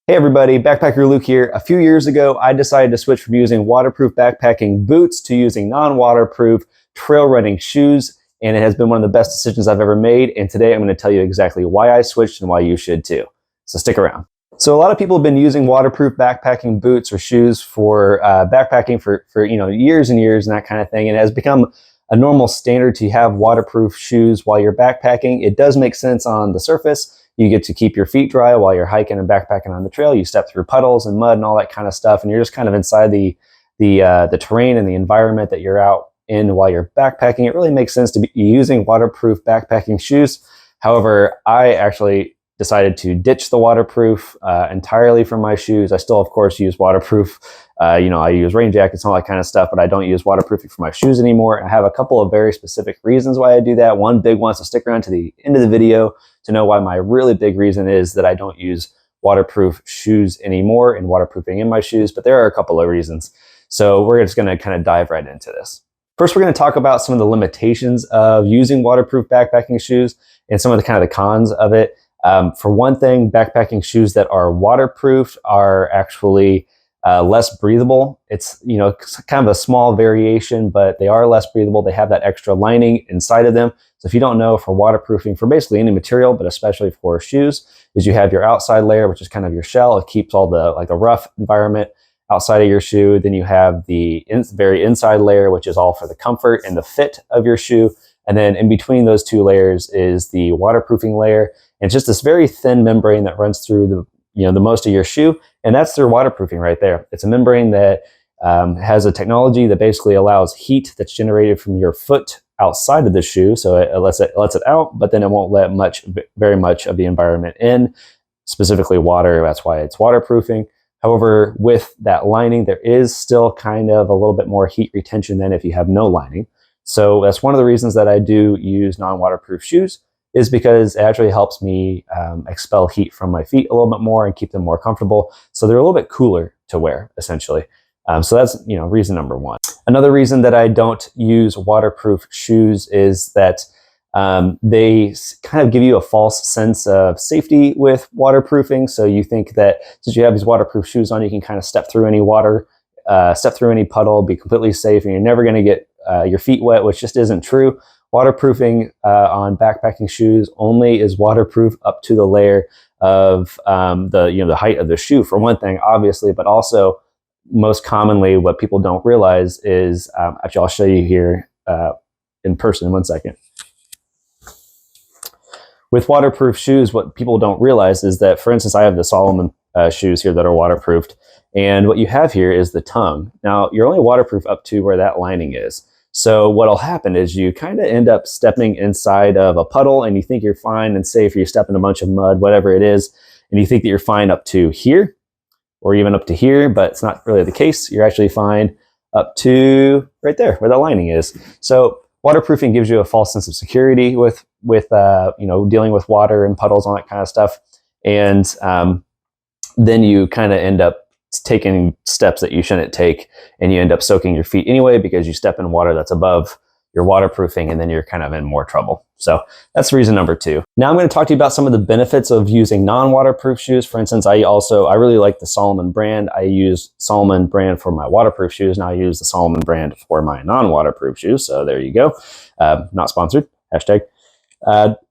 Hey everybody, Backpacker Luke here. A few years ago, I decided to switch from using waterproof backpacking boots to using non-waterproof trail running shoes, and it has been one of the best decisions I've ever made, and today I'm going to tell you exactly why I switched and why you should too. So stick around. So a lot of people have been using waterproof backpacking boots or shoes for backpacking for years and years and that kind of thing, and it has become a normal standard to have waterproof shoes while you're backpacking. It does make sense on the surface. You get to keep your feet dry while you're hiking and backpacking on the trail. You step through puddles and mud and all that kind of stuff, and you're just kind of inside the terrain and the environment that you're out in while you're backpacking. It really makes sense to be using waterproof backpacking shoes. However, I actually decided to ditch the waterproof entirely from my shoes. I still, of course, use waterproof. I use rain jackets and all that kind of stuff, but I don't use waterproofing for my shoes anymore. I have a couple of very specific reasons why I do that. One big one, so stick around to the end of the video to know why my really big reason is that I don't use waterproof shoes anymore and waterproofing in my shoes, but there are a couple of reasons. So we're just gonna kind of dive right into this. First, we're gonna talk about some of the limitations of using waterproof backpacking shoes and some of the kind of the cons of it. For one thing, backpacking shoes that are waterproof are actually less breathable. It's kind of a small variation, but they are less breathable. They have that extra lining inside of them. So if you don't know, for waterproofing for basically any material, but especially for shoes, is you have your outside layer, which is kind of your shell. It keeps all the the rough environment outside of your shoe. Then you have the very inside layer, which is all for the comfort and the fit of your shoe. And then in between those two layers is the waterproofing layer. And it's just this very thin membrane that runs through the most of your shoe, and that's their waterproofing right there. It's a membrane that has a technology that basically allows heat that's generated from your foot outside of the shoe, so it lets it out, but then it won't let very much of the environment in, specifically water. That's why it's waterproofing. However, with that lining, there is still kind of a little bit more heat retention than if you have no lining. So that's one of the reasons that I do use non-waterproof shoes, is because it actually helps me expel heat from my feet a little bit more and keep them more comfortable. So they're a little bit cooler to wear, essentially. So that's reason number one. Another reason that I don't use waterproof shoes is that they kind of give you a false sense of safety with waterproofing. So you think that since you have these waterproof shoes on, you can kind of step through any water, step through any puddle, be completely safe, and you're never going to get your feet wet, which just isn't true. Waterproofing on backpacking shoes only is waterproof up to the layer of the height of the shoe, for one thing, obviously, but also most commonly what people don't realize is, actually I'll show you here in person, 1 second. With waterproof shoes, what people don't realize is that, for instance, I have the Salomon shoes here that are waterproofed, and what you have here is the tongue. Now, you're only waterproof up to where that lining is. So what'll happen is you kind of end up stepping inside of a puddle and you think you're fine and safe, or you step in a bunch of mud, whatever it is, and you think that you're fine up to here or even up to here, but it's not really the case. You're actually fine up to right there where the lining is. So waterproofing gives you a false sense of security with dealing with water and puddles, all that kind of stuff. And then you kind of end up taking steps that you shouldn't take, and you end up soaking your feet anyway because you step in water that's above your waterproofing, and then you're kind of in more trouble. So that's reason number two. Now I'm going to talk to you about some of the benefits of using non-waterproof shoes. For instance, I really like the Salomon brand. I use Salomon brand for my waterproof shoes. Now I use the Salomon brand for my non-waterproof shoes. So there you go. Not sponsored, hashtag.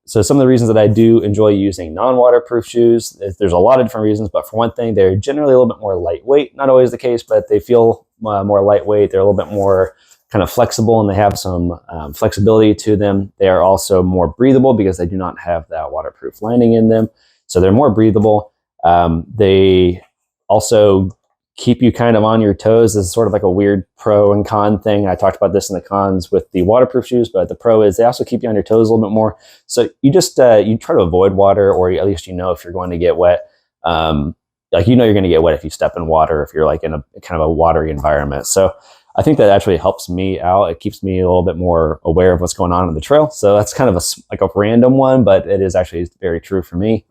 So some of the reasons that I do enjoy using non-waterproof shoes, there's a lot of different reasons, but for one thing, they're generally a little bit more lightweight. Not always the case, but they feel more lightweight. They're a little bit more kind of flexible, and they have some flexibility to them. They are also more breathable because they do not have that waterproof lining in them. So they're more breathable. They also keep you kind of on your toes. This is sort of like a weird pro and con thing. I talked about this in the cons with the waterproof shoes, but the pro is they also keep you on your toes a little bit more. So you just you try to avoid water, or at least if you're going to get wet. You're going to get wet if you step in water, if you're like in a kind of a watery environment. So I think that actually helps me out. It keeps me a little bit more aware of what's going on the trail. So that's kind of a random one, but it is actually very true for me.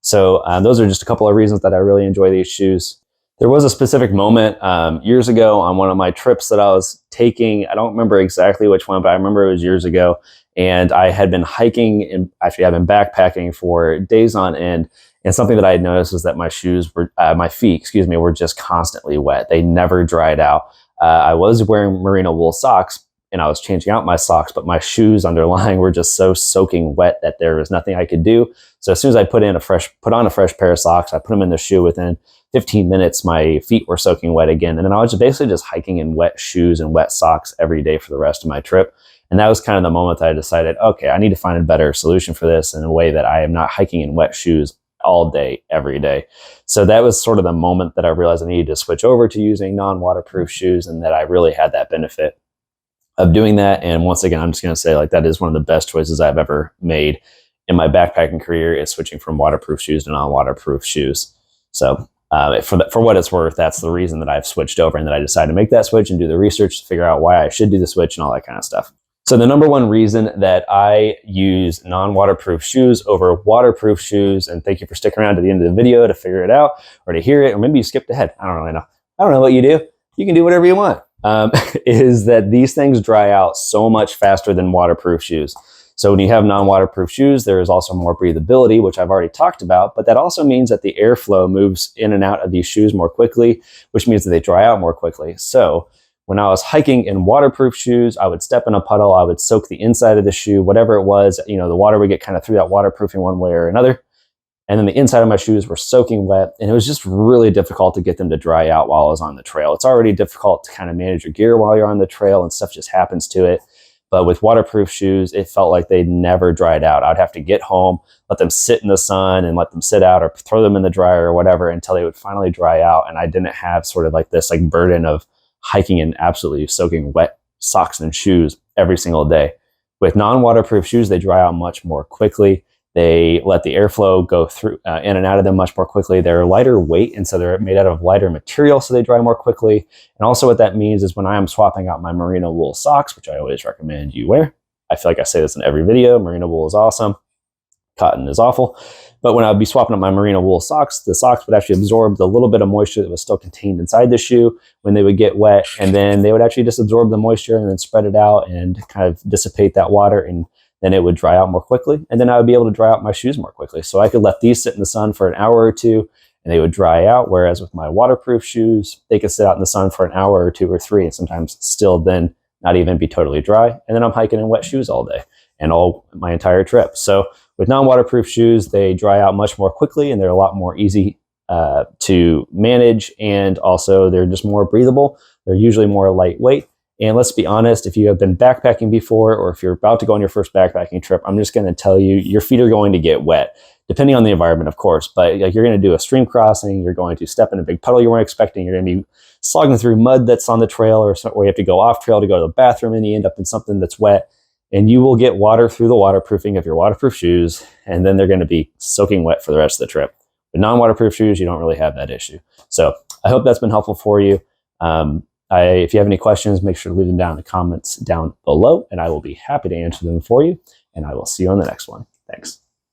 So those are just a couple of reasons that I really enjoy these shoes. There was a specific moment years ago on one of my trips that I was taking. I don't remember exactly which one, but I remember it was years ago. And I had been hiking and actually I've been backpacking for days on end. And something that I had noticed was that my shoes were, my feet, excuse me, were just constantly wet. They never dried out. I was wearing merino wool socks and I was changing out my socks, but my shoes underlying were just so soaking wet that there was nothing I could do. So as soon as I put on a fresh pair of socks, I put them in the shoe. Within 15 minutes, my feet were soaking wet again. And then I was basically just hiking in wet shoes and wet socks every day for the rest of my trip. And that was kind of the moment that I decided, okay, I need to find a better solution for this in a way that I am not hiking in wet shoes all day, every day. So that was sort of the moment that I realized I needed to switch over to using non-waterproof shoes and that I really had that benefit of doing that. And once again, I'm just going to say, like, that is one of the best choices I've ever made in my backpacking career, is switching from waterproof shoes to non-waterproof shoes. So for what it's worth, that's the reason that I've switched over and that I decided to make that switch and do the research to figure out why I should do the switch and all that kind of stuff. So the number one reason that I use non-waterproof shoes over waterproof shoes, and thank you for sticking around to the end of the video to figure it out or to hear it, or maybe you skipped ahead. I don't really know. I don't know what you do. You can do whatever you want. Is that these things dry out so much faster than waterproof shoes. So when you have non-waterproof shoes, there is also more breathability, which I've already talked about, but that also means that the airflow moves in and out of these shoes more quickly, which means that they dry out more quickly. So when I was hiking in waterproof shoes, I would step in a puddle, I would soak the inside of the shoe, whatever it was, you know, the water would get kind of through that waterproofing one way or another. And then the inside of my shoes were soaking wet, and it was just really difficult to get them to dry out while I was on the trail. It's already difficult to kind of manage your gear while you're on the trail, and stuff just happens to it. But with waterproof shoes, it felt like they never dried out. I'd have to get home, let them sit in the sun and let them sit out, or throw them in the dryer or whatever until they would finally dry out. And I didn't have sort of like this like burden of hiking in absolutely soaking wet socks and shoes every single day. With non-waterproof shoes, they dry out much more quickly. They let the airflow go through in and out of them much more quickly. They're lighter weight, and so they're made out of lighter material, so they dry more quickly. And also what that means is when I am swapping out my merino wool socks, which I always recommend you wear, I feel like I say this in every video, merino wool is awesome, cotton is awful. But when I would be swapping up my merino wool socks, the socks would actually absorb the little bit of moisture that was still contained inside the shoe when they would get wet, and then they would actually just absorb the moisture and then spread it out and kind of dissipate that water, and then it would dry out more quickly, and then I would be able to dry out my shoes more quickly. So I could let these sit in the sun for an hour or two, and they would dry out, whereas with my waterproof shoes, they could sit out in the sun for an hour or two or three, and sometimes still then not even be totally dry, and then I'm hiking in wet shoes all day and all my entire trip. So with non-waterproof shoes, they dry out much more quickly, and they're a lot more easy to manage, and also they're just more breathable. They're usually more lightweight. And let's be honest, if you have been backpacking before, or if you're about to go on your first backpacking trip, I'm just going to tell you, your feet are going to get wet, depending on the environment, of course. But like, you're going to do a stream crossing, you're going to step in a big puddle you weren't expecting, you're going to be slogging through mud that's on the trail, or you have to go off trail to go to the bathroom, and you end up in something that's wet, and you will get water through the waterproofing of your waterproof shoes, and then they're going to be soaking wet for the rest of the trip. With non-waterproof shoes, you don't really have that issue. So I hope that's been helpful for you. If you have any questions, make sure to leave them down in the comments down below, and I will be happy to answer them for you. And I will see you on the next one. Thanks.